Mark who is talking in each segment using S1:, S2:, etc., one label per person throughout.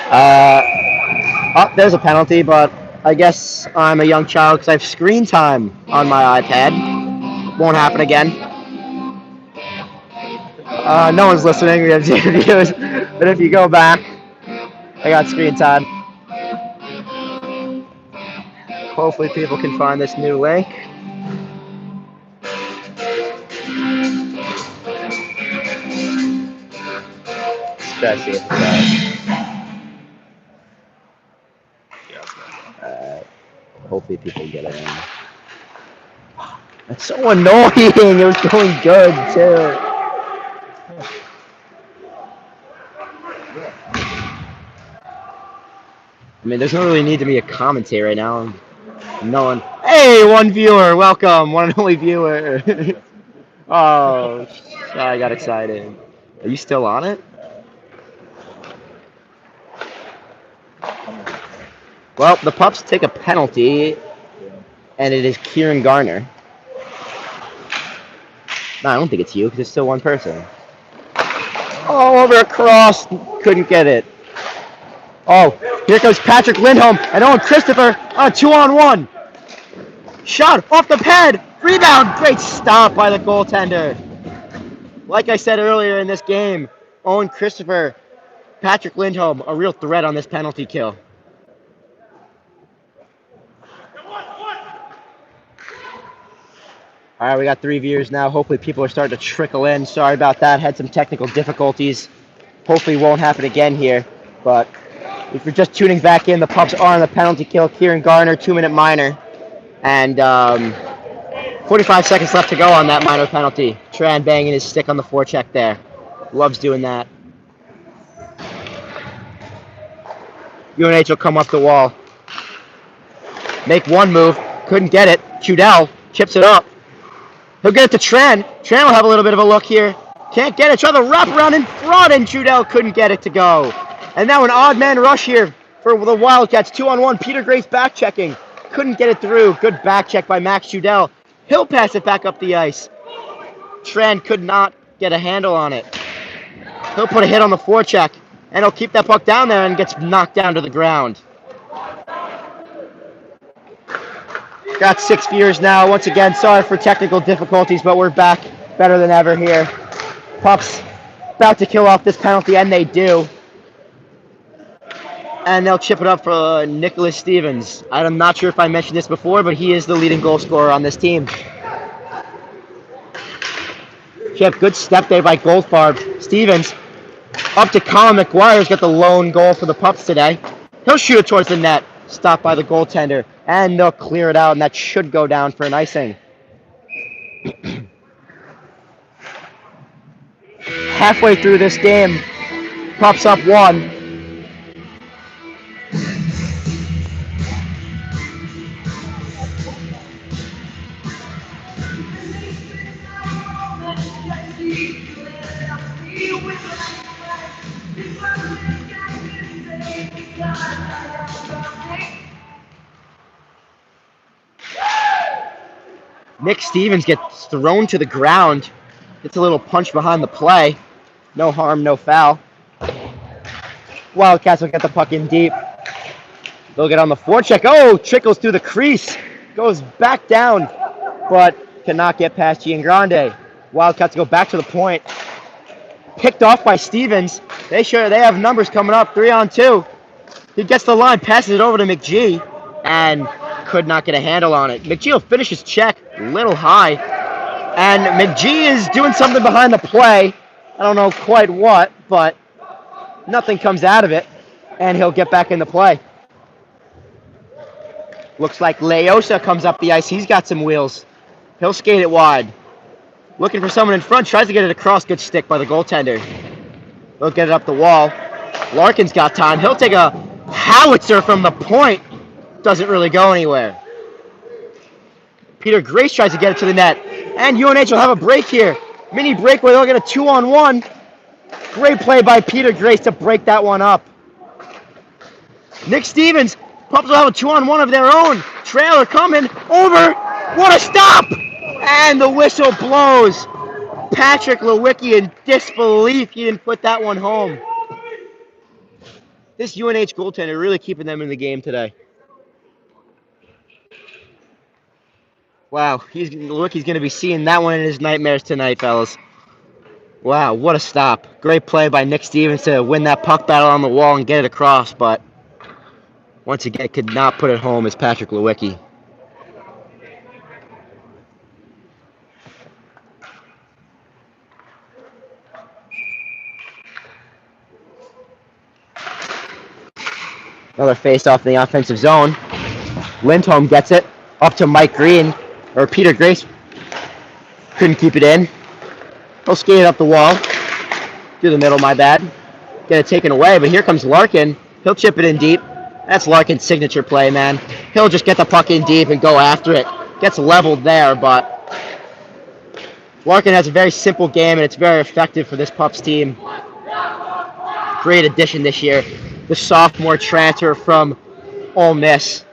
S1: Uh, oh, there's a penalty, but I guess I'm a young child because I have screen time on my iPad. Won't happen again. No one's listening. We have zero views. But if you go back, I got screen time. Hopefully people can find this new link. Let's try to see if it's hopefully people get it in. That's so annoying. It was going good too. I mean, there's no really need to be a commentary right now. No one. Hey, one viewer. Welcome, one and only viewer. Oh, I got excited. Are you still on it? Well, the Pups take a penalty, and it is Kieran Garner. No, I don't think it's you, because it's still one person. Oh, over across. Couldn't get it. Oh, here comes Patrick Lindholm and Owen Christopher on a 2-on-1. Shot off the pad. Rebound. Great stop by the goaltender. Like I said earlier in this game, Owen Christopher, Patrick Lindholm, a real threat on this penalty kill. All right, we got 3 viewers now. Hopefully people are starting to trickle in. Sorry about that. Had some technical difficulties. Hopefully won't happen again here. But if you're just tuning back in, the Pups are on the penalty kill. Kieran Garner, 2-minute minor. And 45 seconds left to go on that minor penalty. Tran banging his stick on the forecheck there. Loves doing that. UNH will come up the wall. Make one move. Couldn't get it. Chudell chips it up. He'll get it to Tran. Tran will have a little bit of a look here. Can't get it. Try the wraparound in front, and Chudell couldn't get it to go. And now an odd man rush here for the Wildcats. 2-on-1. Peter Grace back checking. Couldn't get it through. Good back check by Max Chudell. He'll pass it back up the ice. Tran could not get a handle on it. He'll put a hit on the forecheck, and he'll keep that puck down there and gets knocked down to the ground. Got 6 viewers now. Once again, sorry for technical difficulties, but we're back better than ever here. Pups about to kill off this penalty, and they do. And they'll chip it up for Nicholas Stevens. I'm not sure if I mentioned this before, but he is the leading goal scorer on this team. Chip, good step there by Goldfarb. Stevens up to Colin McGuire's got the lone goal for the Pups today. He'll shoot it towards the net. Stopped by the goaltender. And they'll clear it out, and that should go down for an icing. Halfway through this game, Pups up 1. Nick Stevens gets thrown to the ground. Gets a little punch behind the play. No harm, no foul. Wildcats will get the puck in deep. They'll get on the forecheck. Oh, trickles through the crease. Goes back down, but cannot get past Giangrande. Wildcats go back to the point. Picked off by Stevens. They have numbers coming up. 3-on-2. He gets the line, passes it over to McGee, and could not get a handle on it. McGee will finish his check a little high. And McGee is doing something behind the play. I don't know quite what, but nothing comes out of it. And he'll get back in the play. Looks like Leosa comes up the ice. He's got some wheels. He'll skate it wide. Looking for someone in front. Tries to get it across. Good stick by the goaltender. He'll get it up the wall. Larkin's got time. He'll take a howitzer from the point. Doesn't really go anywhere. Peter Grace tries to get it to the net. And UNH will have a break here. Mini break where they'll get a 2-on-1. Great play by Peter Grace to break that one up. Nick Stevens. Pups will have a 2-on-1 of their own. Trailer coming over. What a stop! And the whistle blows. Patrick Lewicki in disbelief. He didn't put that one home. This UNH goaltender really keeping them in the game today. Wow, he's going to be seeing that one in his nightmares tonight, fellas. Wow, what a stop. Great play by Nick Stevens to win that puck battle on the wall and get it across, but once again, could not put it home as Patrick Lewicki. Another face-off in the offensive zone. Lindholm gets it up to Mike Green, or Peter Grace. Couldn't keep it in. He'll skate it up the wall. Through the middle, my bad. Get it taken away, but here comes Larkin. He'll chip it in deep. That's Larkin's signature play, man. He'll just get the puck in deep and go after it. Gets leveled there, but Larkin has a very simple game, and it's very effective for this Pups team. Great addition this year. The sophomore transfer from Ole Miss.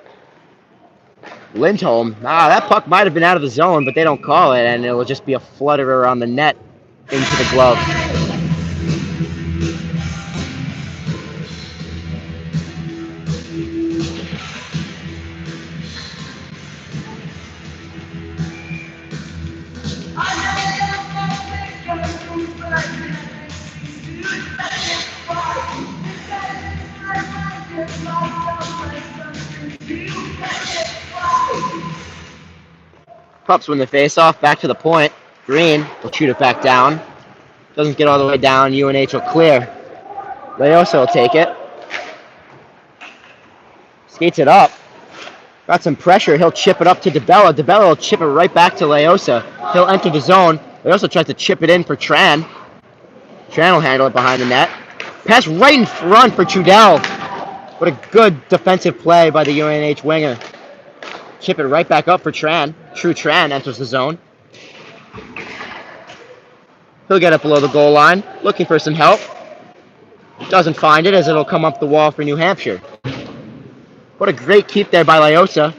S1: Lindholm. That puck might have been out of the zone, but they don't call it, and it'll just be a flutter around the net into the glove. Pups win the face-off, back to the point. Green will shoot it back down. Doesn't get all the way down. UNH will clear. Leosa will take it. Skates it up. Got some pressure. He'll chip it up to DeBella. DeBella will chip it right back to Leosa. He'll enter the zone. Leosa tries to chip it in for Tran. Tran will handle it behind the net. Pass right in front for Trudell. What a good defensive play by the UNH winger. Chip it right back up for Tran. True Tran enters the zone. He'll get up below the goal line, looking for some help. Doesn't find it as it'll come up the wall for New Hampshire. What a great keep there by Leosa.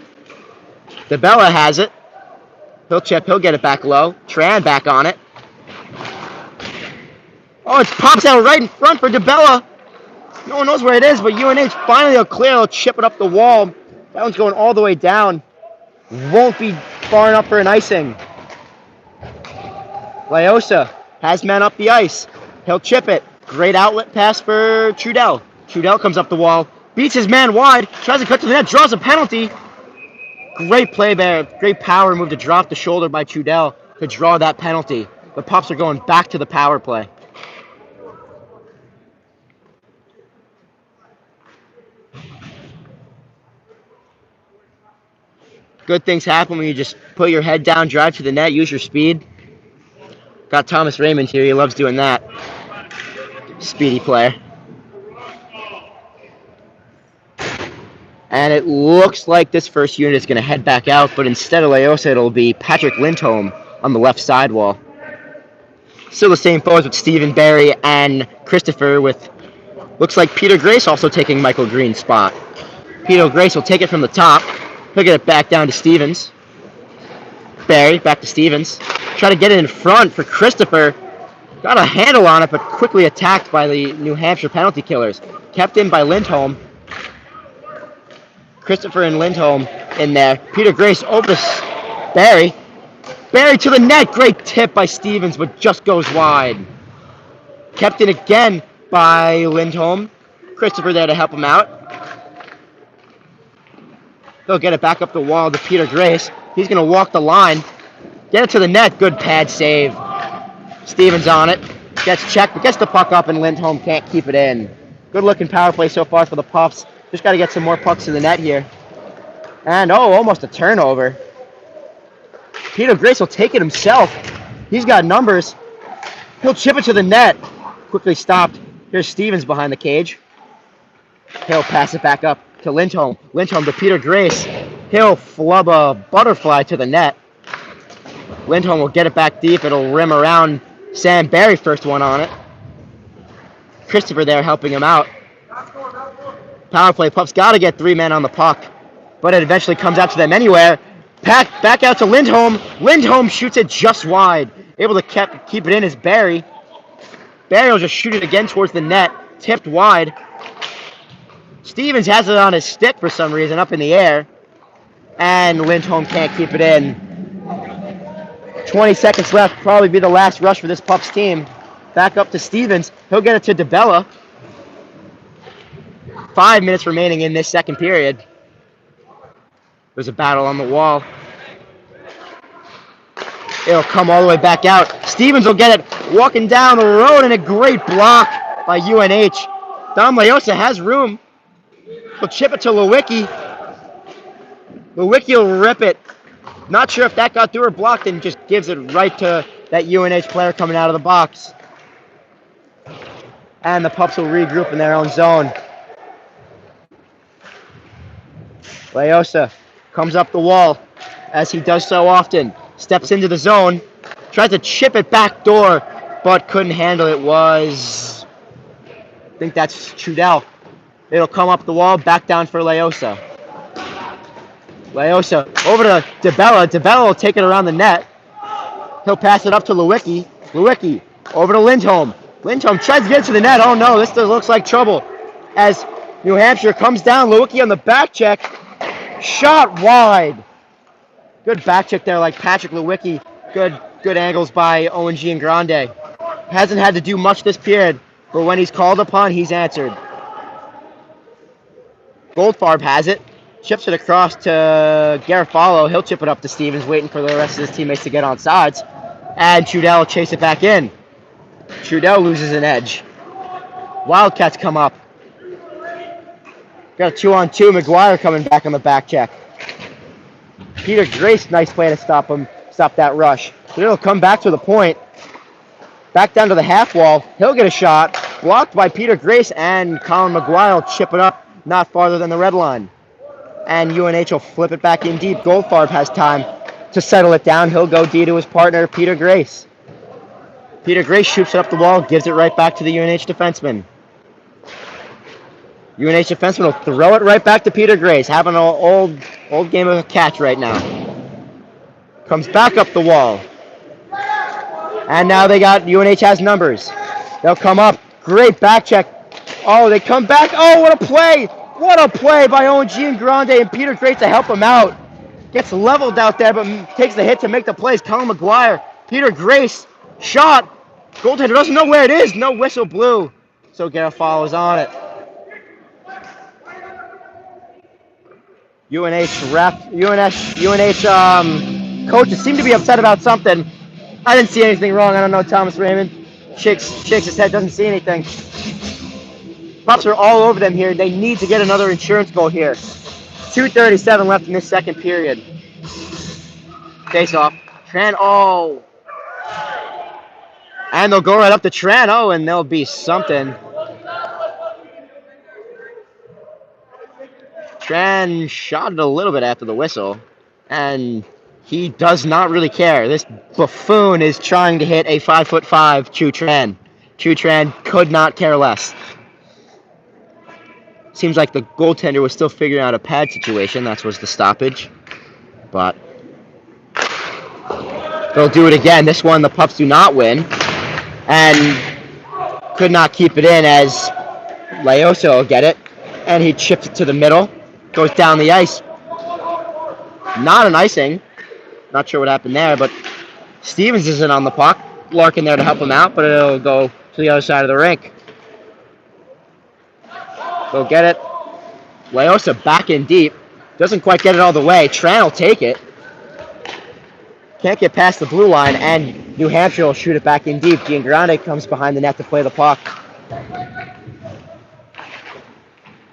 S1: DeBella has it. He'll chip, he'll get it back low. Tran back on it. Oh, it pops out right in front for DeBella. No one knows where it is, but UNH finally will clear. They'll chip it up the wall. That one's going all the way down. Won't be far enough for an icing. Leosa has men up the ice. He'll chip it. Great outlet pass for Trudell. Trudell comes up the wall. Beats his man wide. Tries to cut to the net. Draws a penalty. Great play there. Great power move to drop the shoulder by Trudell to draw that penalty. The Pups are going back to the power play. Good things happen when you just put your head down, drive to the net, use your speed. Got Thomas Raymond here. He loves doing that. Speedy player. And it looks like this first unit is going to head back out, but instead of Leosa, it'll be Patrick Lindholm on the left side wall. Still the same forwards with Stephen Barry and Christopher, with looks like Peter Grace also taking Michael Green's spot. Peter Grace will take it from the top. He'll get it back down to Stevens. Barry, back to Stevens. Try to get it in front for Christopher. Got a handle on it, but quickly attacked by the New Hampshire penalty killers. Kept in by Lindholm. Christopher and Lindholm in there. Peter Grace over to Barry. Barry to the net. Great tip by Stevens, but just goes wide. Kept in again by Lindholm. Christopher there to help him out. They'll get it back up the wall to Peter Grace. He's going to walk the line. Get it to the net. Good pad save. Stevens on it. Gets checked, but gets the puck up, and Lindholm can't keep it in. Good looking power play so far for the Puffs. Just got to get some more pucks to the net here. And, almost a turnover. Peter Grace will take it himself. He's got numbers. He'll chip it to the net. Quickly stopped. Here's Stevens behind the cage. He'll pass it back up to Lindholm. Lindholm to Peter Grace. He'll flub a butterfly to the net. Lindholm will get it back deep. It'll rim around Sam Barry, first one on it. Christopher there helping him out. Power play. Pups got to get 3 men on the puck, but it eventually comes out to them anywhere. Back out to Lindholm. Lindholm shoots it just wide. Able to keep it in is Barry. Barry will just shoot it again towards the net. Tipped wide. Stevens has it on his stick for some reason, up in the air. And Lindholm can't keep it in. 20 seconds left, probably be the last rush for this Pups team. Back up to Stevens. He'll get it to DeBella. 5 minutes remaining in this second period. There's a battle on the wall. It'll come all the way back out. Stevens will get it walking down the road, and a great block by UNH. Dom Laosa has room. He'll chip it to Lewicki. Lewicki will rip it. Not sure if that got through or blocked, and just gives it right to that UNH player coming out of the box. And the Pups will regroup in their own zone. Laosa comes up the wall, as he does so often. Steps into the zone. Tries to chip it back door, but couldn't handle it. I think that's Trudell. It'll come up the wall, back down for Laosa. Laosa over to DeBella. DeBella will take it around the net. He'll pass it up to Lewicki. Lewicki over to Lindholm. Lindholm tries to get it to the net. Oh no, this looks like trouble. As New Hampshire comes down, Lewicki on the back check. Shot wide. Good back check there, like Patrick Lewicki. Good angles by UNH and Grande. Hasn't had to do much this period, but when he's called upon, he's answered. Goldfarb has it. Chips it across to Garofalo. He'll chip it up to Stevens, waiting for the rest of his teammates to get on sides. And Trudell will chase it back in. Trudell loses an edge. Wildcats come up. Got a 2-on-2. McGuire coming back on the back check. Peter Grace, nice play to stop that rush. He'll come back to the point. Back down to the half wall. He'll get a shot. Blocked by Peter Grace, and Colin McGuire will chip it up not farther than the red line. And UNH will flip it back in deep. Goldfarb has time to settle it down. He'll go D to his partner, Peter Grace. Peter Grace shoots it up the wall, gives it right back to the UNH defenseman. UNH defenseman will throw it right back to Peter Grace, having an old game of a catch right now. Comes back up the wall. And now UNH has numbers. They'll come up. Great back check. Oh, they come back. Oh, what a play. What a play by UNH and Grande, and Peter Grace to help him out. Gets leveled out there, but takes the hit to make the plays. Colin McGuire, Peter Grace, shot. Goaltender doesn't know where it is. No whistle blew. So Garofalo is on it. UNH coaches seem to be upset about something. I didn't see anything wrong. I don't know. Thomas Raymond shakes his head, doesn't see anything. Pups are all over them here. They need to get another insurance goal here. 2:37 left in this second period. Face off. Tran, oh. And they'll go right up to Tran, oh, and there'll be something. Tran shot it a little bit after the whistle, and he does not really care. This buffoon is trying to hit a 5'5" Chu Tran. Chu Tran could not care less. Seems like the goaltender was still figuring out a pad situation. That was the stoppage. But they'll do it again. This one the Pups do not win. And could not keep it in, as Laosa will get it. And he chips it to the middle. Goes down the ice. Not an icing. Not sure what happened there, but Stevens isn't on the puck. Larkin there to help him out, but it'll go to the other side of the rink. Go get it. Laosa back in deep. Doesn't quite get it all the way. Tran will take it. Can't get past the blue line, and New Hampshire will shoot it back in deep. Giangrande comes behind the net to play the puck.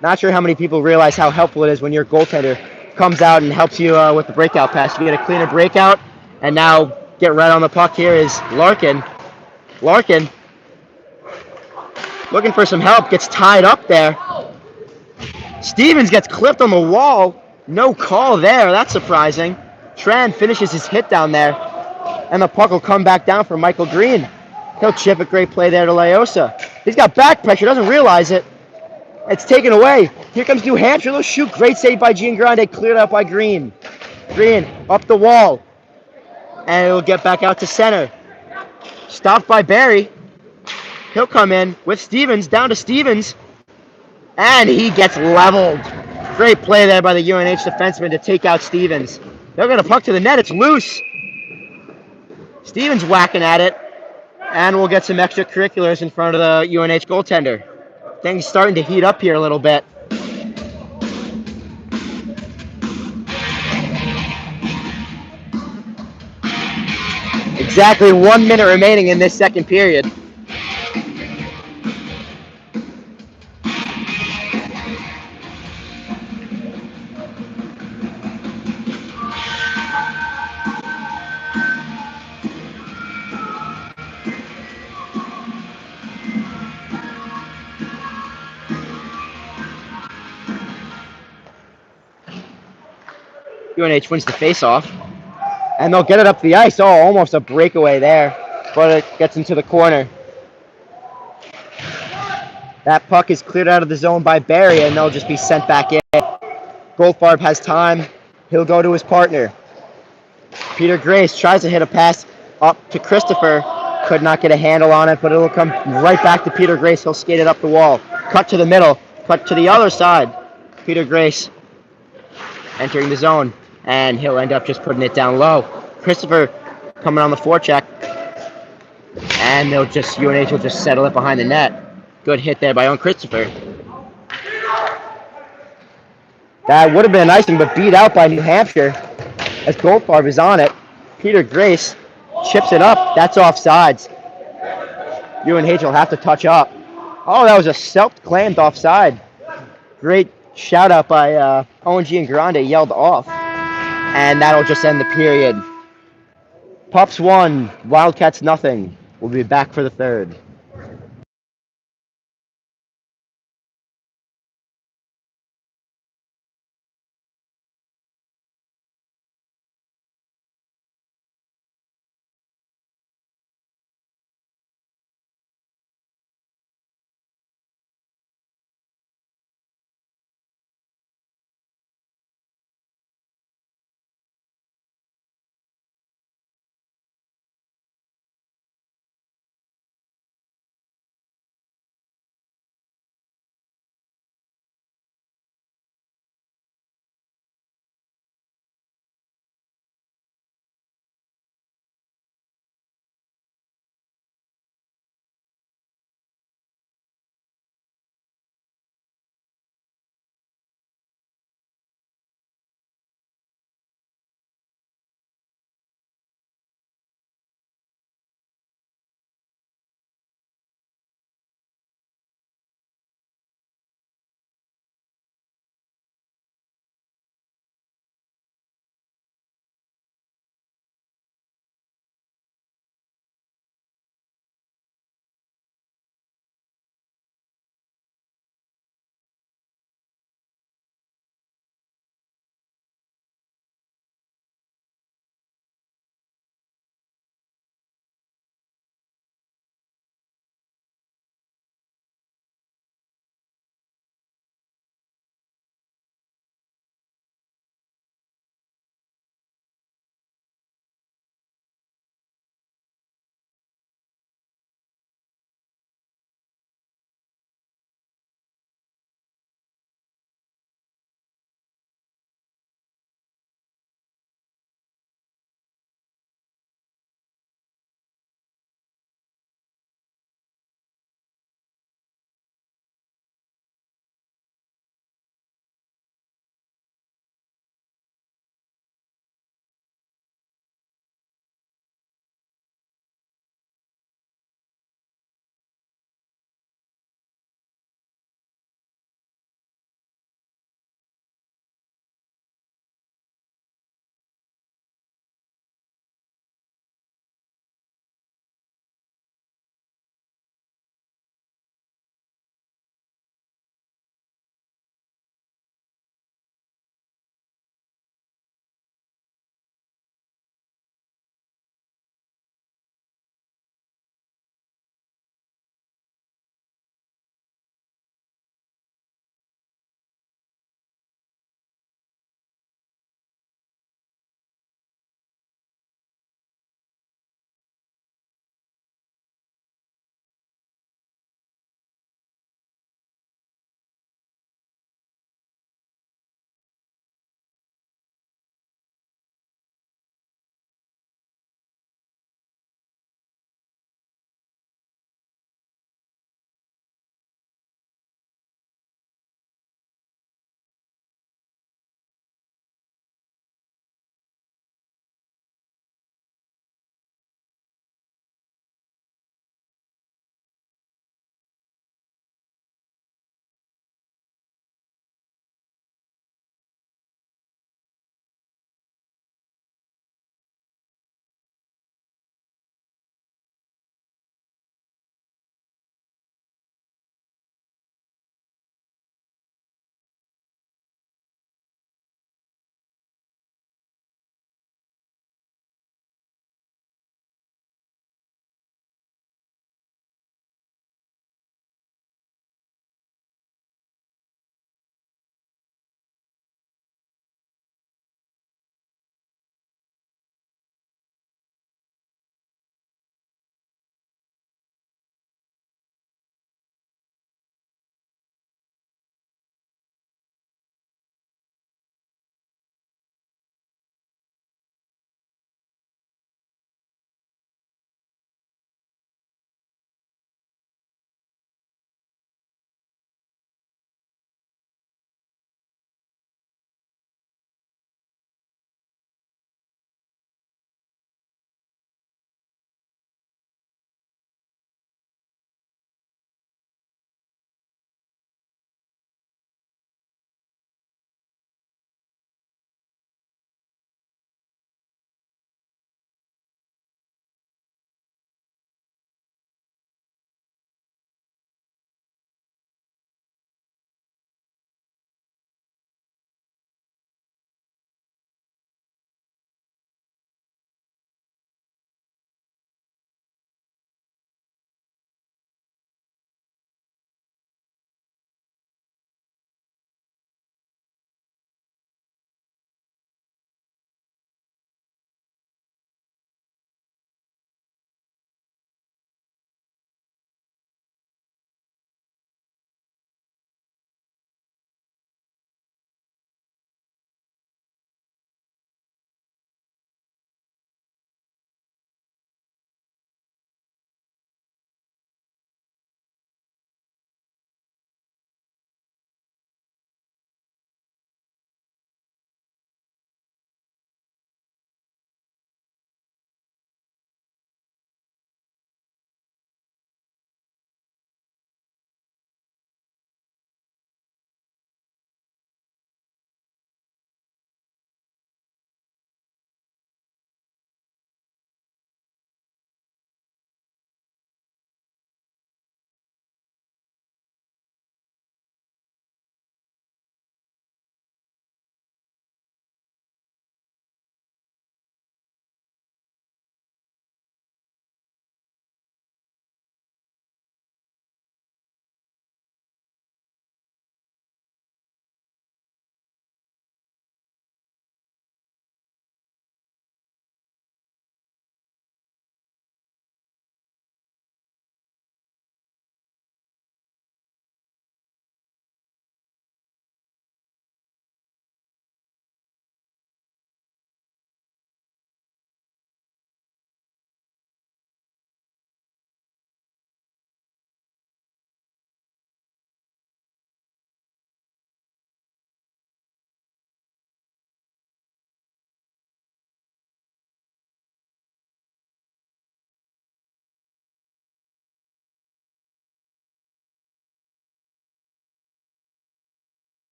S1: Not sure how many people realize how helpful it is when your goaltender comes out and helps you with the breakout pass. You get a cleaner breakout, and now get right on the puck here is Larkin. Larkin, looking for some help, gets tied up there. Stevens gets clipped on the wall. No call there. That's surprising. Tran finishes his hit down there, and the puck will come back down for Michael Green. He'll chip it. Great play there to Laosa. He's got back pressure. Doesn't realize it. It's taken away. Here comes New Hampshire. They'll shoot. Great save by Giangrande. Cleared out by Green. Green up the wall. And it'll get back out to center. Stopped by Barry. He'll come in with Stevens. Down to Stevens. And he gets leveled. Great play there by the UNH defenseman to take out Stevens. They're going to puck to the net. It's loose. Stevens whacking at it. And we'll get some extracurriculars in front of the UNH goaltender. Things starting to heat up here a little bit. Exactly 1 minute remaining in this second period. UNH wins the faceoff. And they'll get it up the ice. Oh, almost a breakaway there. But it gets into the corner. That puck is cleared out of the zone by Barry, and they'll just be sent back in. Goldfarb has time. He'll go to his partner. Peter Grace tries to hit a pass up to Christopher. Could not get a handle on it, but it'll come right back to Peter Grace. He'll skate it up the wall. Cut to the middle. Cut to the other side. Peter Grace entering the zone, and he'll end up just putting it down low. Christopher coming on the forecheck, and UNH will just settle it behind the net. Good hit there by own Christopher. That would have been an icing, but beat out by New Hampshire as Goldfarb is on it. Peter Grace chips it up. That's offsides. UNH will have to touch up. Oh, that was a self-claimed offside. Great shout out by ONG and Grande, yelled off. And that'll just end the period. Pups 1, Wildcats nothing. We'll be back for the third.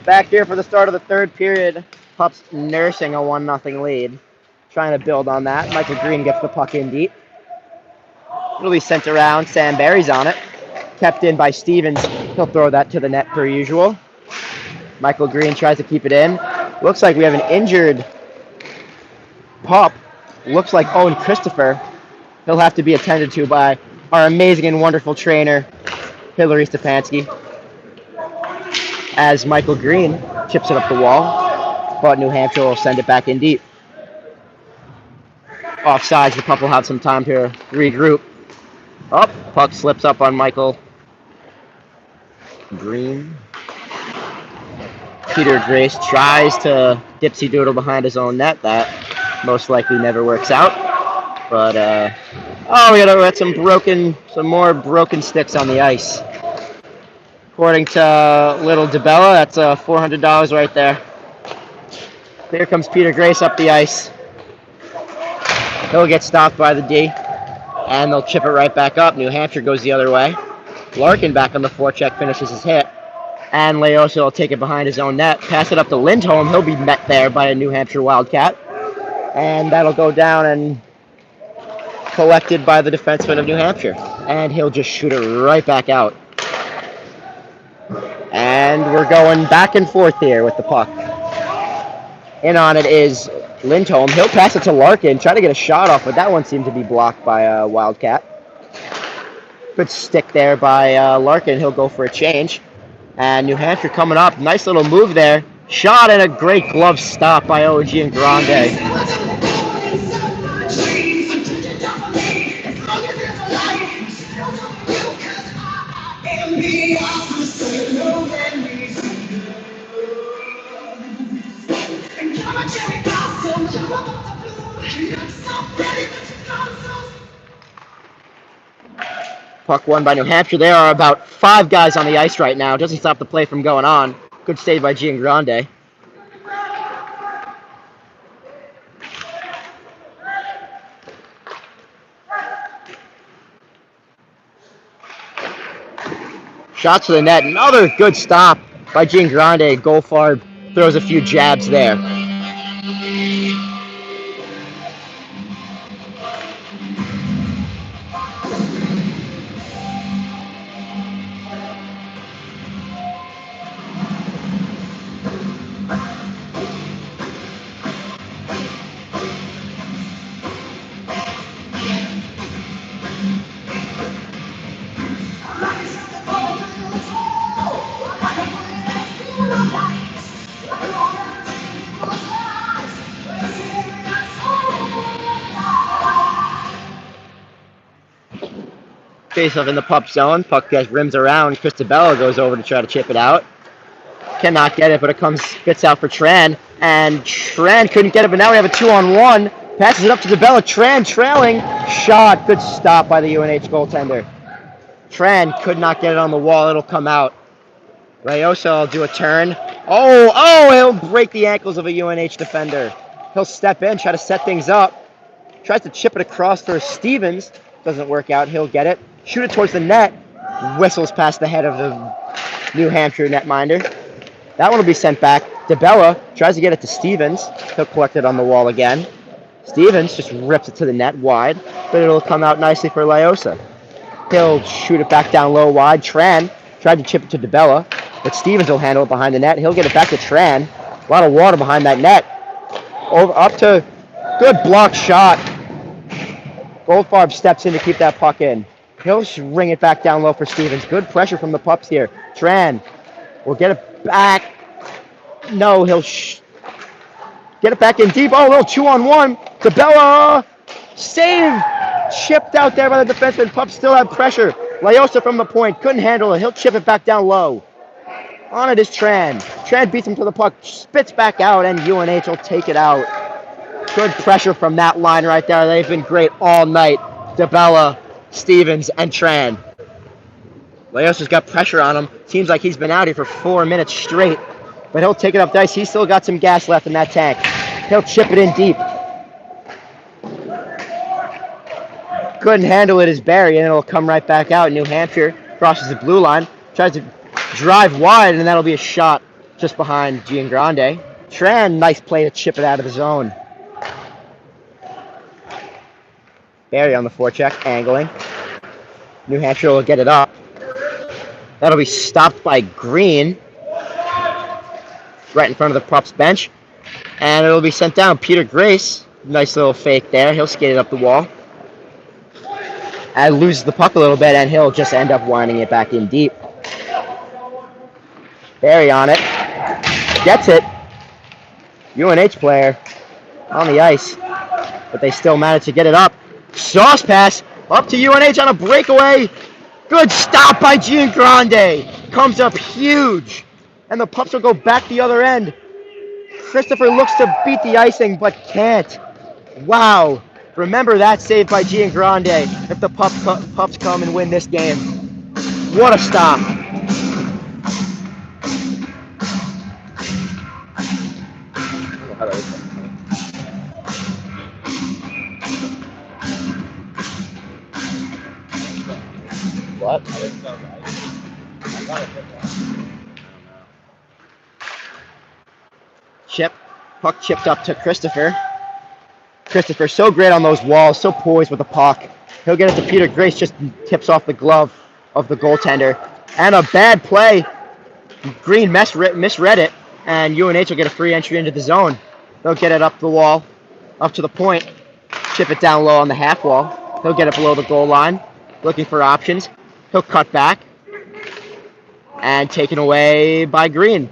S1: Back here for the start of the third period. Pups nursing a 1-0 lead. Trying to build on that. Michael Green gets the puck in deep. It'll be sent around. Sam Barry's on it. Kept in by Stevens. He'll throw that to the net per usual. Michael Green tries to keep it in. Looks like we have an injured pup. Looks like Owen Christopher. He'll have to be attended to by our amazing and wonderful trainer, Hillary Stefanski. As Michael Green chips it up the wall, but New Hampshire will send it back in deep. Offsides, the pup will have some time to regroup. Up, puck slips up on Michael Green. Peter Grace tries to dipsy doodle behind his own net. That most likely never works out. But we got some more broken sticks on the ice. According to Little DeBella, that's $400 right there. Here comes Peter Grace up the ice. He'll get stopped by the D, and they'll chip it right back up. New Hampshire goes the other way. Larkin back on the forecheck finishes his hit, and Leosa will take it behind his own net, pass it up to Lindholm. He'll be met there by a New Hampshire Wildcat, and that'll go down and collected by the defenseman of New Hampshire, and he'll just shoot it right back out. And we're going back and forth here with the puck. In on it is Lindholm. He'll pass it to Larkin, try to get a shot off, but that one seemed to be blocked by a Wildcat. Good stick there by Larkin. He'll go for a change. And New Hampshire coming up. Nice little move there. Shot and a great glove stop by OG and Grande. Puck won by New Hampshire. There are about 5 guys on the ice right now. Doesn't stop the play from going on. Good save by Giangrande. Shots to the net. Another good stop by Giangrande. Goldfarb throws a few jabs there. Face-off in the pup zone. Puck gets rims around. Christabella goes over to try to chip it out. Cannot get it, but it spits out for Tran. And Tran couldn't get it, but now we have a 2-on-1. Passes it up to DeBella. Tran trailing. Shot. Good stop by the UNH goaltender. Tran could not get it on the wall. It'll come out. Rayosa will do a turn. Oh, he'll break the ankles of a UNH defender. He'll step in, try to set things up. Tries to chip it across for Stevens. Doesn't work out. He'll get it. Shoot it towards the net. Whistles past the head of the New Hampshire netminder. That one will be sent back. DeBella tries to get it to Stevens. He'll collect it on the wall again. Stevens just rips it to the net wide, but it'll come out nicely for Leosa. He'll shoot it back down low wide. Tran tried to chip it to DeBella, but Stevens will handle it behind the net. He'll get it back to Tran. A lot of water behind that net. Over up to good block shot. Goldfarb steps in to keep that puck in. He'll ring it back down low for Stevens. Good pressure from the pups here. Tran will get it back. No, he'll get it back in deep. Oh, a little 2-on-1. DeBella save. Chipped out there by the defenseman. Pups still have pressure. Leosa from the point. Couldn't handle it. He'll chip it back down low. On it is Tran. Tran beats him to the puck. Spits back out, and UNH will take it out. Good pressure from that line right there. They've been great all night. DeBella, Stevens, and Tran. Leosa's got pressure on him. Seems like he's been out here for 4 minutes straight. But he'll take it up dice. He's still got some gas left in that tank. He'll chip it in deep. Couldn't handle it as Barry, and it'll come right back out. New Hampshire crosses the blue line. Tries to drive wide, and that'll be a shot just behind Giangrande. Tran, nice play to chip it out of the zone. Barry on the forecheck, angling. New Hampshire will get it up. That'll be stopped by Green, right in front of the Pups bench. And it'll be sent down. Peter Grace, nice little fake there. He'll skate it up the wall. And loses the puck a little bit, and he'll just end up winding it back in deep. Barry on it. Gets it. UNH player on the ice. But they still manage to get it up. Sauce pass up to UNH on a breakaway. Good stop by Giangrande. Comes up huge. And the Pups will go back the other end. Christopher looks to beat the icing, but can't. Wow. Remember that save by Giangrande if the Pups come and win this game. What a stop. What? Chip. Puck chipped up to Christopher. Christopher so great on those walls, so poised with the puck. He'll get it to Peter Grace, just tips off the glove of the goaltender. And a bad play. Green misread it, and UNH will get a free entry into the zone. They'll get it up the wall, up to the point, chip it down low on the half wall. He'll get it below the goal line, looking for options. He'll cut back, and taken away by Green.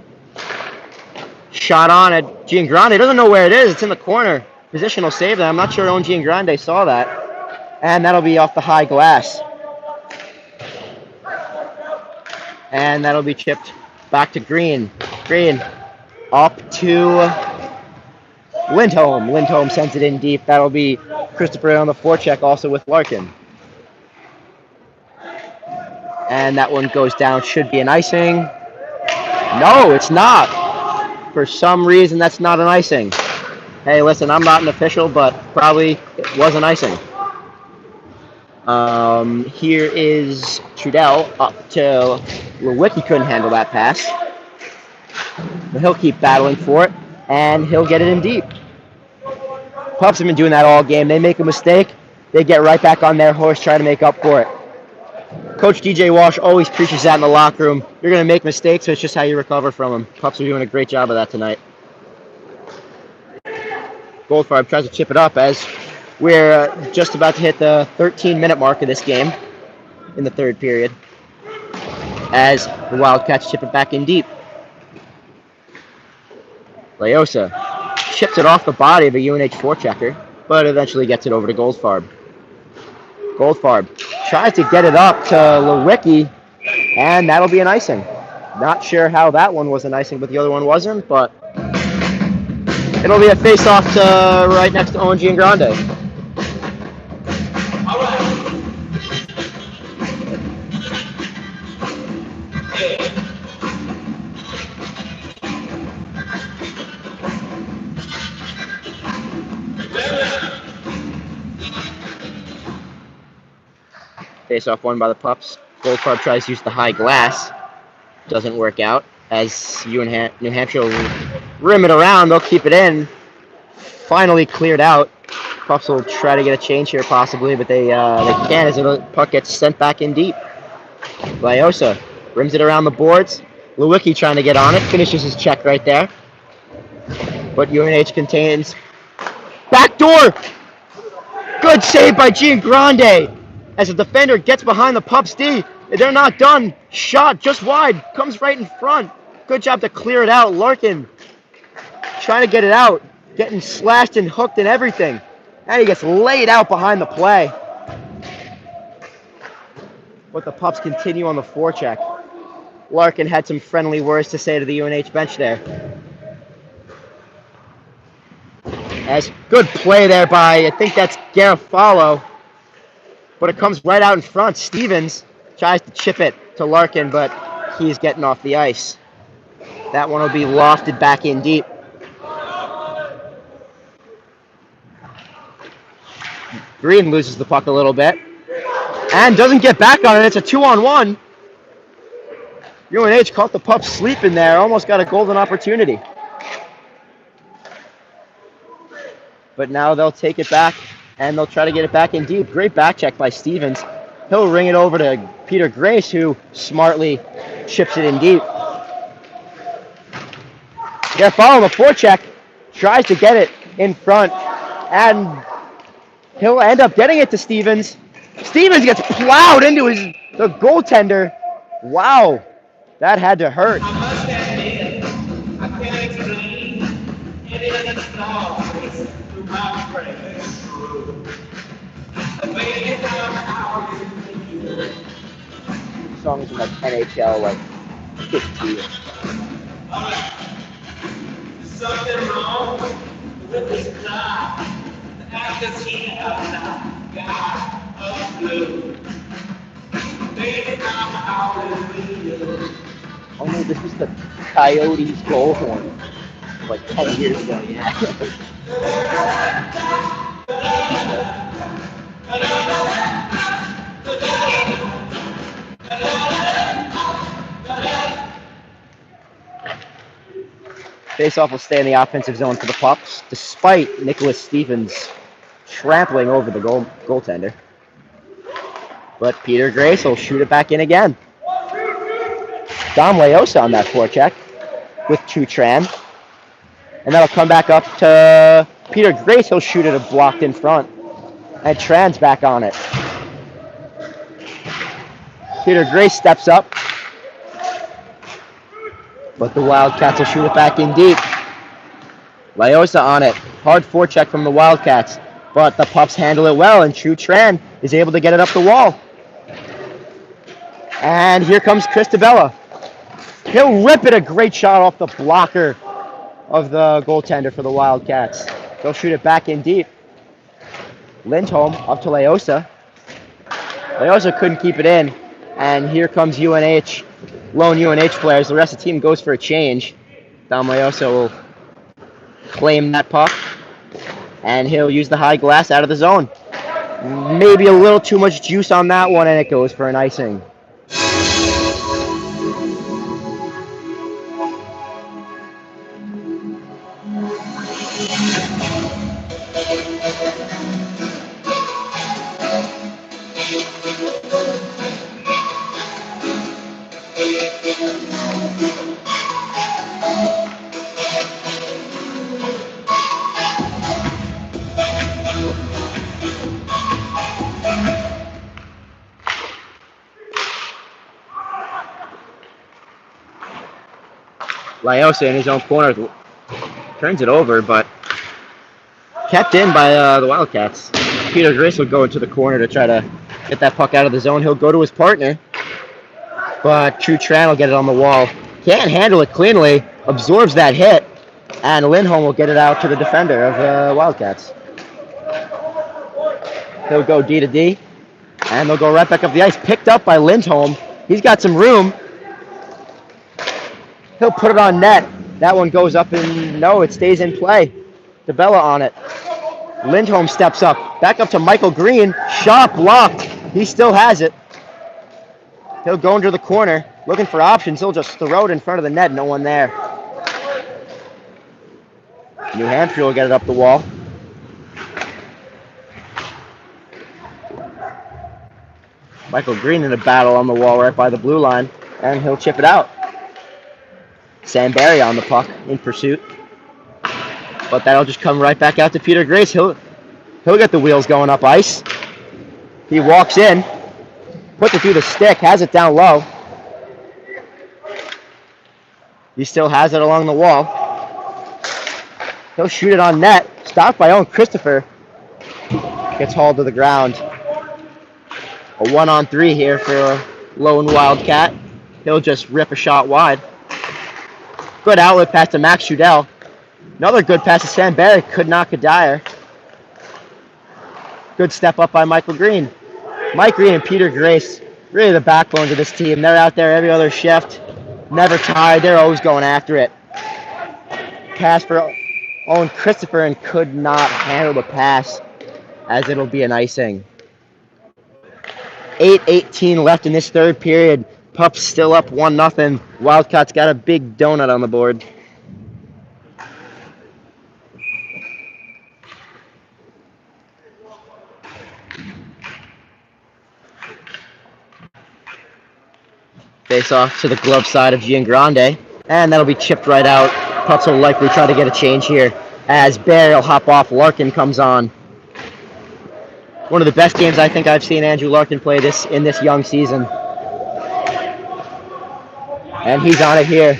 S1: Shot on at Giangrande. Doesn't know where it is. It's in the corner. Positional save there. I'm not sure Owen Giangrande saw that. And that'll be off the high glass. And that'll be chipped back to Green. Green up to Lindholm. Lindholm sends it in deep. That'll be Christopher on the forecheck, also with Larkin. And that one goes down. Should be an icing. No, it's not. For some reason, that's not an icing. Hey, listen, I'm not an official, but probably it was an icing. Here is Trudell up to Lewicki. Couldn't handle that pass. But he'll keep battling for it, and he'll get it in deep. Pups have been doing that all game. They make a mistake, they get right back on their horse, try to make up for it. Coach DJ Walsh always preaches that in the locker room. You're going to make mistakes, so it's just how you recover from them. Pups are doing a great job of that tonight. Goldfarb tries to chip it up as we're just about to hit the 13-minute mark of this game in the third period. As the Wildcats chip it back in deep. Leosa chips it off the body of a UNH forechecker, but eventually gets it over to Goldfarb. Goldfarb tries to get it up to Lewicki, and that'll be an icing. Not sure how that one was an icing, but the other one wasn't, but it'll be a face-off to right next to Owen Giangrande. Face-off won by the Pups. Goldfarb tries to use the high glass. Doesn't work out as New Hampshire will rim it around. They'll keep it in. Finally cleared out. Pups will try to get a change here possibly, but they can't as the puck gets sent back in deep. Leosa rims it around the boards. Lewicki trying to get on it. Finishes his check right there. But UNH contains. Backdoor! Good save by Giangrande! As the defender gets behind the Pups D. They're not done. Shot just wide. Comes right in front. Good job to clear it out. Larkin trying to get it out. Getting slashed and hooked and everything. And he gets laid out behind the play. But the Pups continue on the forecheck. Larkin had some friendly words to say to the UNH bench there. As good play there by, I think that's Garofalo. But it comes right out in front. Stevens tries to chip it to Larkin, but he's getting off the ice. That one will be lofted back in deep. Green loses the puck a little bit. And doesn't get back on it. It's a 2-on-1. UNH caught the pup sleeping there, almost got a golden opportunity. But now they'll take it back, and they'll try to get it back in deep. Great back check by Stevens. He'll ring it over to Peter Grace, who smartly chips it in deep. They're following the forecheck, tries to get it in front, and he'll end up getting it to Stevens. Stevens gets plowed into the goaltender. Wow, that had to hurt. The song is in like NHL, like 15.
S2: Something wrong with this job. After he got a blue. Baby, I'm out with you.
S1: Oh no, this was the Coyotes goal horn like 10 years ago, yeah. Faceoff will stay in the offensive zone for the Pups, despite Nicholas Stevens trampling over the goaltender. But Peter Grace will shoot it back in again. Dom Leosa on that forecheck with Chutran. And that'll come back up to Peter Grace. He'll shoot it blocked in front. And Tran's back on it. Peter Grace steps up. But the Wildcats will shoot it back in deep. Leosa on it. Hard forecheck from the Wildcats. But the Pups handle it well, and Chutran is able to get it up the wall. And here comes Chris DeBella. He'll rip it, a great shot off the blocker of the goaltender for the Wildcats. They'll shoot it back in deep. Lindholm up to Leosa. Leosa couldn't keep it in. And here comes UNH, lone UNH players. The rest of the team goes for a change. Dom Leosa will claim that puck. And he'll use the high glass out of the zone. Maybe a little too much juice on that one, and it goes for an icing. Leosa in his own corner turns it over, but kept in by the Wildcats. Peter Grace will go into the corner to try to get that puck out of the zone. He'll go to his partner, but Chutran will get it on the wall. Can't handle it cleanly, absorbs that hit, and Lindholm will get it out to the defender of the Wildcats. He'll go D to D, and they'll go right back up the ice. Picked up by Lindholm. He's got some room. He'll put it on net. That one goes up and no, it stays in play. DeBella on it. Lindholm steps up. Back up to Michael Green. Shot blocked. He still has it. He'll go into the corner. Looking for options. He'll just throw it in front of the net. No one there. New Hampshire will get it up the wall. Michael Green in a battle on the wall right by the blue line. And he'll chip it out. Sandberry on the puck in pursuit. But that'll just come right back out to Peter Grace. He'll get the wheels going up ice. He walks in, puts it through the stick, has it down low. He still has it along the wall. He'll shoot it on net. Stopped by Owen Christopher. Gets hauled to the ground. A 1-on-3 here for a lone Wildcat. He'll just rip a shot wide. Good outlet pass to Max Trudell. Another good pass to Sam Barrett. Could not Kadire. Good step up by Michael Green. Mike Green and Peter Grace, really the backbones of this team. They're out there every other shift. Never tired. They're always going after it. Pass for Owen Christopher and could not handle the pass as it'll be an icing. 8:18 left in this third period. Pups still up 1-0. Wildcats got a big donut on the board. Face off to the glove side of Giangrande. And that'll be chipped right out. Pups will likely try to get a change here as Barry will hop off. Larkin comes on. One of the best games I think I've seen Andrew Larkin play in this young season. And he's on it here.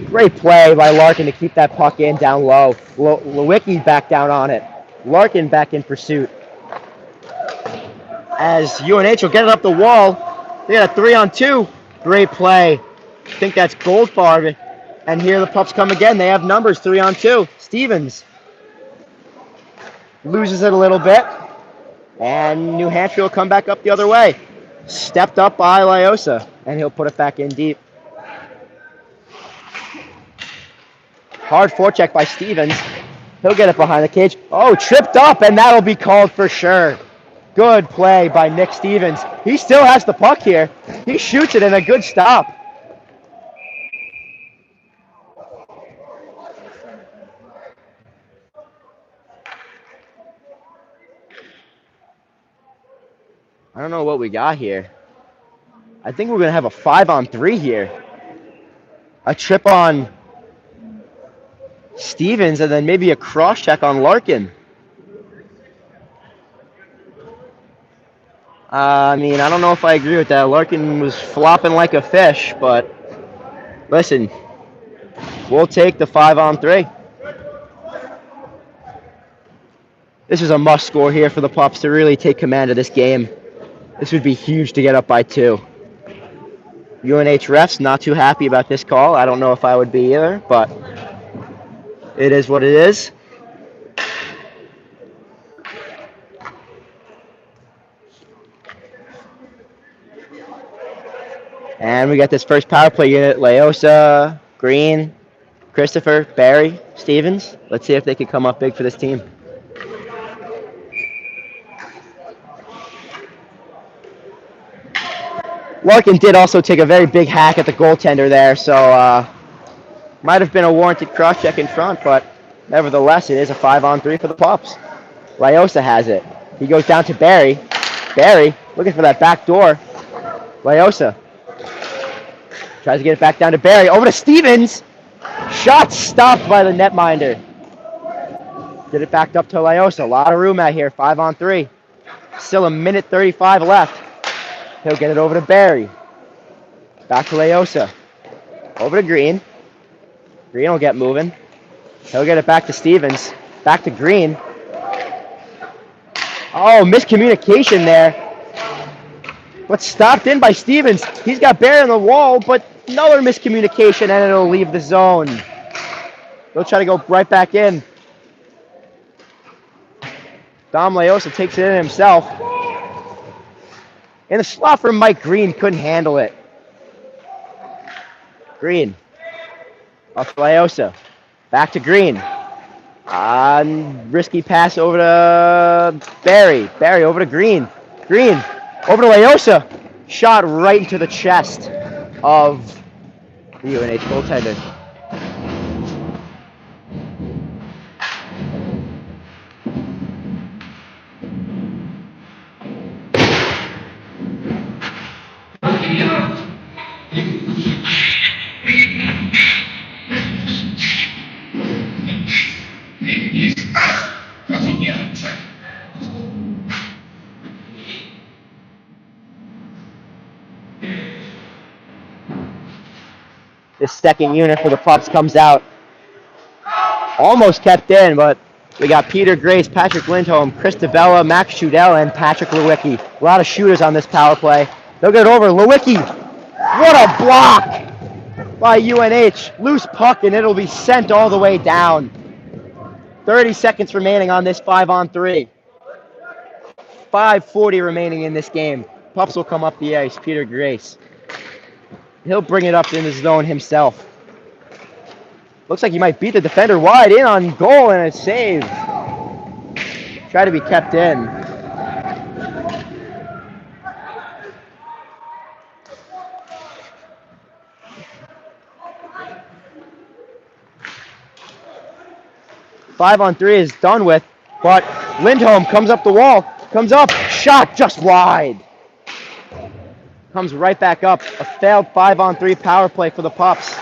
S1: Great play by Larkin to keep that puck in down low. Lewicki back down on it. Larkin back in pursuit. As UNH will get it up the wall. They got a 3-on-2. Great play. I think that's Goldfarb. And here the Pups come again. They have numbers, 3-on-2. Stevens loses it a little bit. And New Hampshire will come back up the other way. Stepped up by Lyosa. And he'll put it back in deep. Hard forecheck by Stevens. He'll get it behind the cage. Oh, tripped up, and that'll be called for sure. Good play by Nick Stevens. He still has the puck here. He shoots it in a good stop. I don't know what we got here. I think we're going to have a 5-on-3 here. A trip on Stevens and then maybe a cross check on Larkin. I mean, I don't know if I agree with that. Larkin was flopping like a fish, but listen, we'll take the 5-on-3. This is a must score here for the Pups to really take command of this game. This would be huge to get up by 2. UNH refs not too happy about this call. I don't know if I would be either, but it is what it is. And we got this first power play unit. Lyosa, Green, Christopher, Barry, Stevens. Let's see if they can come up big for this team. Larkin did also take a very big hack at the goaltender there, so might have been a warranted cross-check in front, but nevertheless, it is a 5-on-3 for the Pups. Lyosa has it. He goes down to Barry. Barry looking for that back door. Lyosa tries to get it back down to Barry. Over to Stevens. Shot stopped by the netminder. Get it back up to Lyosa. A lot of room out here. 5-on-3. Still a minute 35 left. He'll get it over to Barry. Back to Lyosa. Over to Green. Green will get moving. He'll get it back to Stevens. Back to Green. Oh, miscommunication there. But stopped in by Stevens. He's got Barry on the wall, but another miscommunication, and it'll leave the zone. They'll try to go right back in. Dom Lyosa takes it in himself. In the slot for Mike Green, couldn't handle it. Green. Off to Lyosa. Back to Green. Risky pass over to Barry. Barry over to Green. Green over to Lyosa. Shot right into the chest of the UNH goaltender. This second unit for the Pups comes out. Almost kept in, but we got Peter Grace, Patrick Lindholm, Chris DeBella, Max Trudell, and Patrick Lewicki. A lot of shooters on this power play. They'll get it over. Lewicki. What a block by UNH. Loose puck, and it'll be sent all the way down. 30 seconds remaining on this 5-on-3. 5:40 remaining in this game. Pups will come up the ice. Peter Grace. He'll bring it up in the zone himself. Looks like he might beat the defender wide in on goal, and a save. Try to be kept in. 5-on-3 is done with, but Lindholm comes up the wall, comes up, shot just wide. Comes right back up. A failed 5-on-3 power play for the Pups.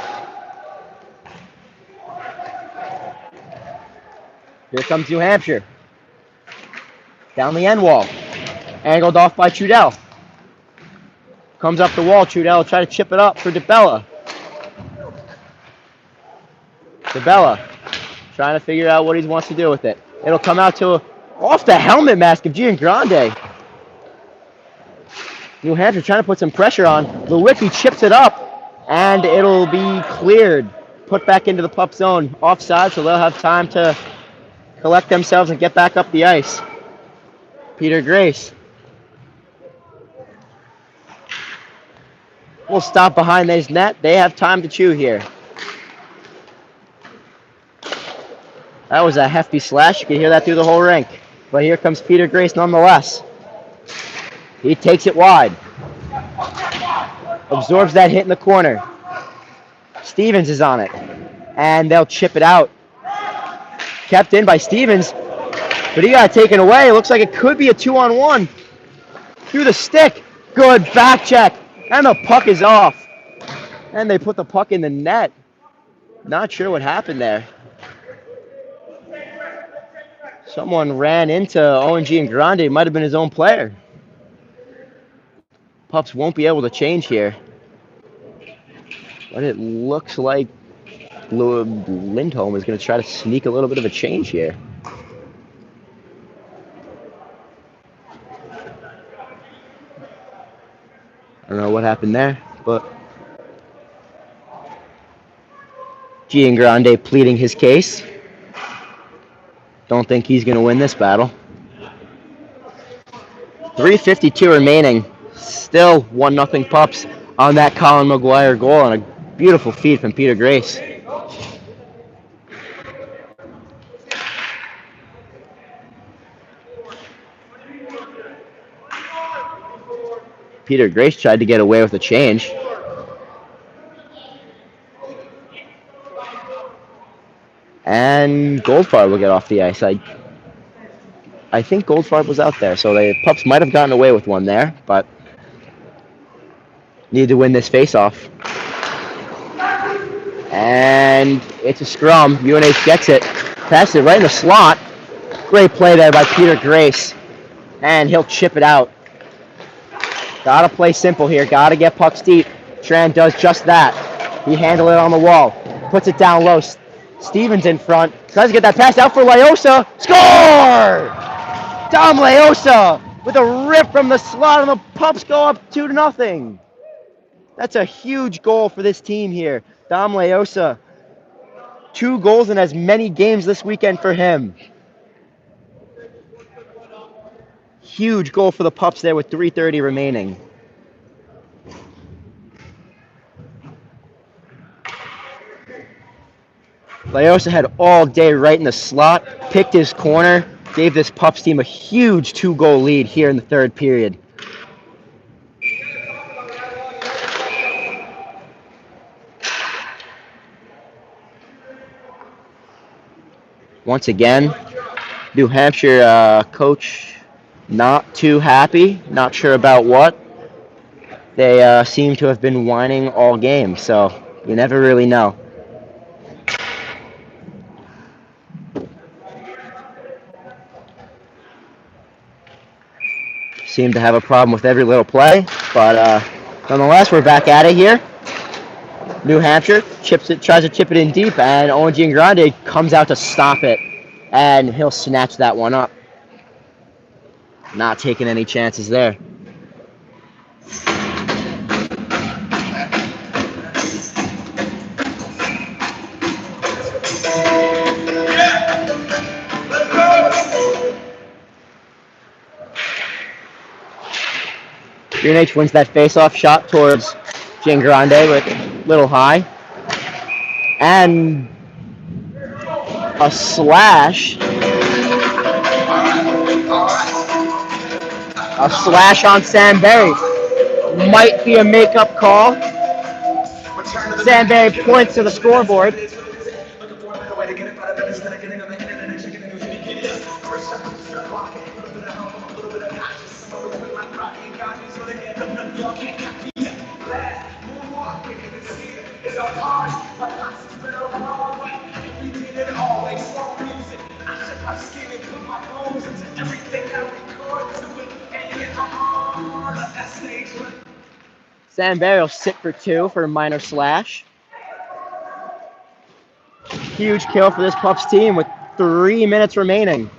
S1: Here comes New Hampshire. Down the end wall. Angled off by Trudell. Comes up the wall. Trudell try to chip it up for DeBella. DeBella trying to figure out what he wants to do with it. It'll come out to off the helmet mask of Giangrande. New Hampshire trying to put some pressure on. Lewicki chips it up, and it'll be cleared. Put back into the Pup zone. Offside, so they'll have time to collect themselves and get back up the ice. Peter Grace will stop behind his net. They have time to chew here. That was a hefty slash. You can hear that through the whole rink. But here comes Peter Grace nonetheless. He takes it wide. Absorbs that hit in the corner. Stevens is on it. And they'll chip it out. Kept in by Stevens. But he got taken away. It looks like it could be a 2-on-1. Through the stick. Good back check. And the puck is off. And they put the puck in the net. Not sure what happened there. Someone ran into ONG and Grande. It might have been his own player. Pups won't be able to change here. But it looks like Lindholm is going to try to sneak a little bit of a change here. I don't know what happened there, but Giangrande pleading his case. Don't think he's going to win this battle. 3:52 remaining. Still 1-0 Pups on that Colin McGuire goal, and a beautiful feed from Peter Grace. Peter Grace tried to get away with a change. And Goldfarb will get off the ice. I think Goldfarb was out there, so the Pups might have gotten away with one there, but need to win this face-off. And it's a scrum. UNH gets it. Passes it right in the slot. Great play there by Peter Grace. And he'll chip it out. Gotta play simple here. Gotta get pucks deep. Tran does just that. He handled it on the wall. Puts it down low. Stevens in front. Tries to get that pass out for Leosa. Score! Dom Leosa with a rip from the slot, and the Pups go up 2-0. That's a huge goal for this team here. Dom Leosa. 2 goals in as many games this weekend for him. Huge goal for the Pups there with 3:30 remaining. Leosa had all day right in the slot, picked his corner, gave this Pups team a huge 2-goal lead here in the third period. Once again, New Hampshire coach not too happy, not sure about what. They seem to have been whining all game, so you never really know. Seem to have a problem with every little play, but nonetheless, we're back at it here. New Hampshire tries to chip it in deep, and ONG and Grande comes out to stop it, and he'll snatch that one up. Not taking any chances there. UNH wins that face-off shot towards Giangrande with a little high. And a slash. A slash on Sandberry. Might be a make-up call. Sandberry points to the scoreboard.
S2: harsh. My conscience been wrong, but if we did it always slow music. I should my skin and put my bones into everything I record to it. And get on that stage.
S1: Sandberry will sit for 2 for a minor slash. Huge kill for this Pups team with 3 minutes remaining.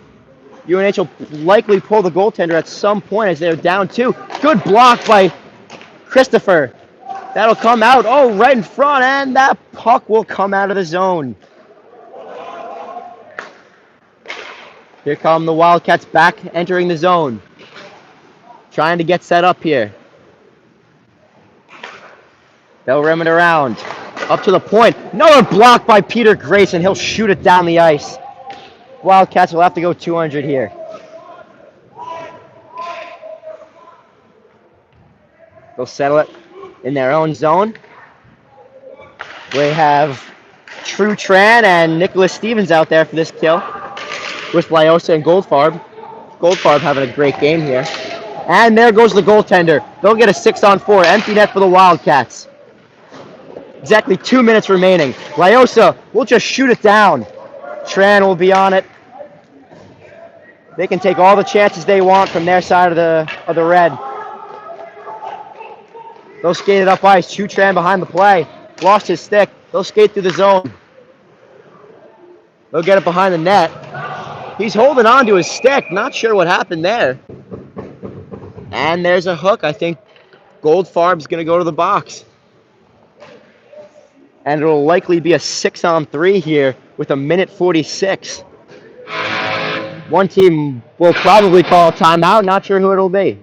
S1: UNH will likely pull the goaltender at some point as they're down 2. Good block by Christopher. That'll come out, oh, right in front, and that puck will come out of the zone. Here come the Wildcats back entering the zone. Trying to get set up here. They'll rim it around. Up to the point. Another block by Peter Grayson. He'll shoot it down the ice. Wildcats will have to go 200 here. They'll settle it in their own zone. We have True Tran and Nicholas Stevens out there for this kill with Lyosa and Goldfarb. Goldfarb having a great game here. And there goes the goaltender. They'll get a 6-on-4. Empty net for the Wildcats. Exactly 2 minutes remaining. Lyosa will just shoot it down. Tran will be on it. They can take all the chances they want from their side of the red. They'll skate it up ice. True Tran behind the play. Lost his stick. They'll skate through the zone. They'll get it behind the net. He's holding on to his stick. Not sure what happened there. And there's a hook. I think Goldfarb's going to go to the box. And it'll likely be a 6-on-3 here with 1:46. One team will probably call a timeout. Not sure who it'll be.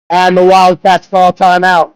S1: And the Wildcats call timeout.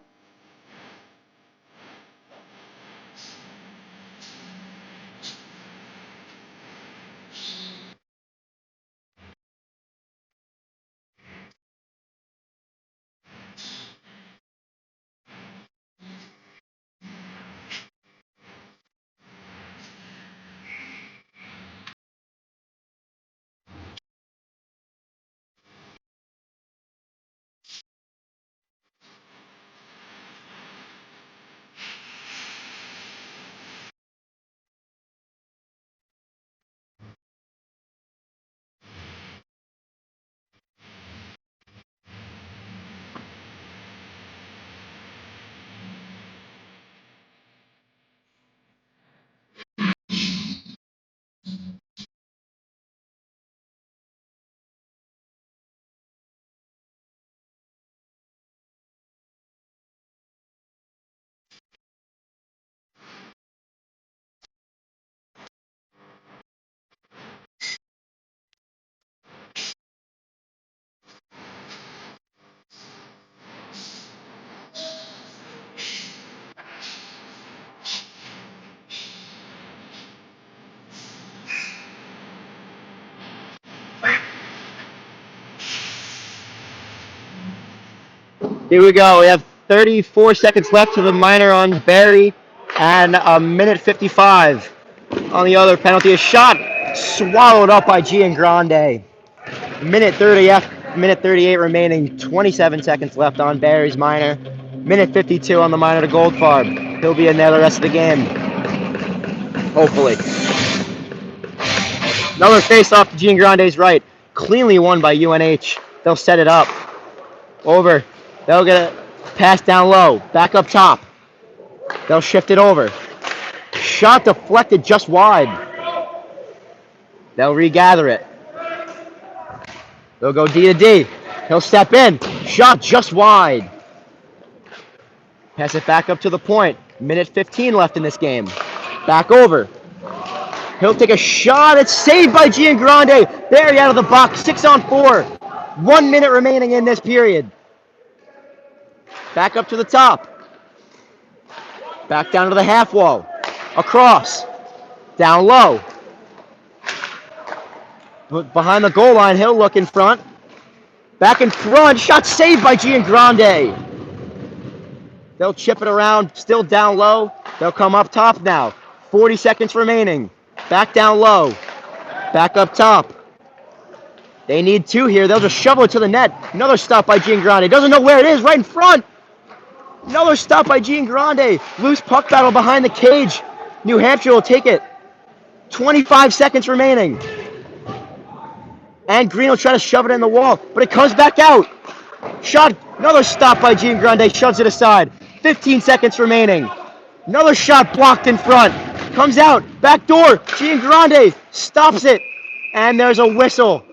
S1: Here we go. We have 34 seconds left to the minor on Barry and 1:55 on the other penalty. A shot swallowed up by Giangrande. Minute 38 remaining. 27 seconds left on Barry's minor. 1:52 on the minor to Goldfarb. He'll be in there the rest of the game. Hopefully. Another face-off to Giangrande's right. Cleanly won by UNH. They'll set it up. Over. They'll get a pass down low. Back up top. They'll shift it over. Shot deflected just wide. They'll regather it. They'll go D to D. He'll step in. Shot just wide. Pass it back up to the point. 1:15 left in this game. Back over. He'll take a shot. It's saved by Giangrande. Barry out of the box. 6-on-4. 1 minute remaining in this period. Back up to the top. Back down to the half wall. Across. Down low. Behind the goal line, he'll look in front. Back in front. Shot saved by Giangrande. They'll chip it around. Still down low. They'll come up top now. 40 seconds remaining. Back down low. Back up top. They need 2 here. They'll just shovel it to the net. Another stop by Giangrande. Doesn't know where it is. Right in front. Another stop by Giangrande. Loose puck battle behind the cage. New Hampshire will take it. 25 seconds remaining. And Green will try to shove it in the wall, but it comes back out. Shot. Another stop by Giangrande. Shoves it aside. 15 seconds remaining. Another shot blocked in front. Comes out. Back door. Giangrande stops it. And there's a whistle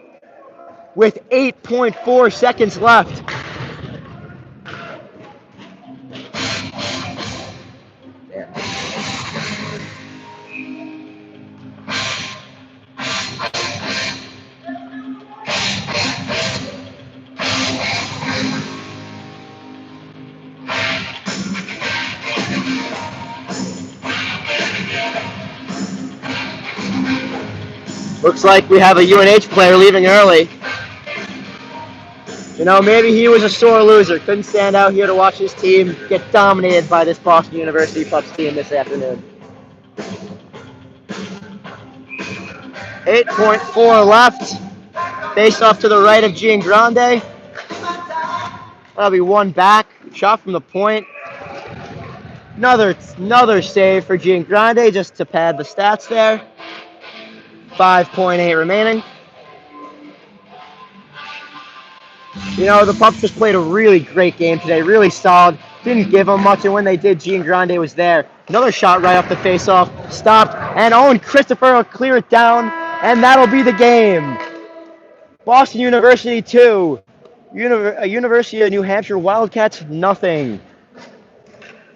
S1: with 8.4 seconds left. Looks like we have a UNH player leaving early. You know, maybe he was a sore loser. Couldn't stand out here to watch his team get dominated by this Boston University Pups team this afternoon. 8.4 left. Face off to the right of Giangrande. That'll be one back. Shot from the point. Another save for Giangrande just to pad the stats there. 5.8 remaining. You know, the Pups just played a really great game today, really solid. Didn't give them much, and when they did, Giangrande was there. Another shot right off the face-off, stopped, and Owen Christopher will clear it down, and that'll be the game. Boston University 2, University of New Hampshire Wildcats nothing.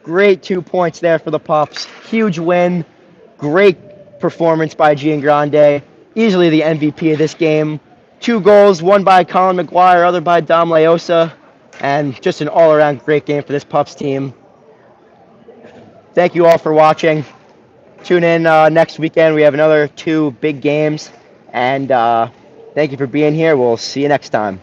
S1: Great 2 points there for the Pups. Huge win. Great performance by Giangrande. Easily the MVP of this game. 2 goals, one by Colin McGuire, other by Dom Leosa, and just an all-around great game for this Pups team. Thank you all for watching. Tune in next weekend. We have another 2 big games, and thank you for being here. We'll see you next time.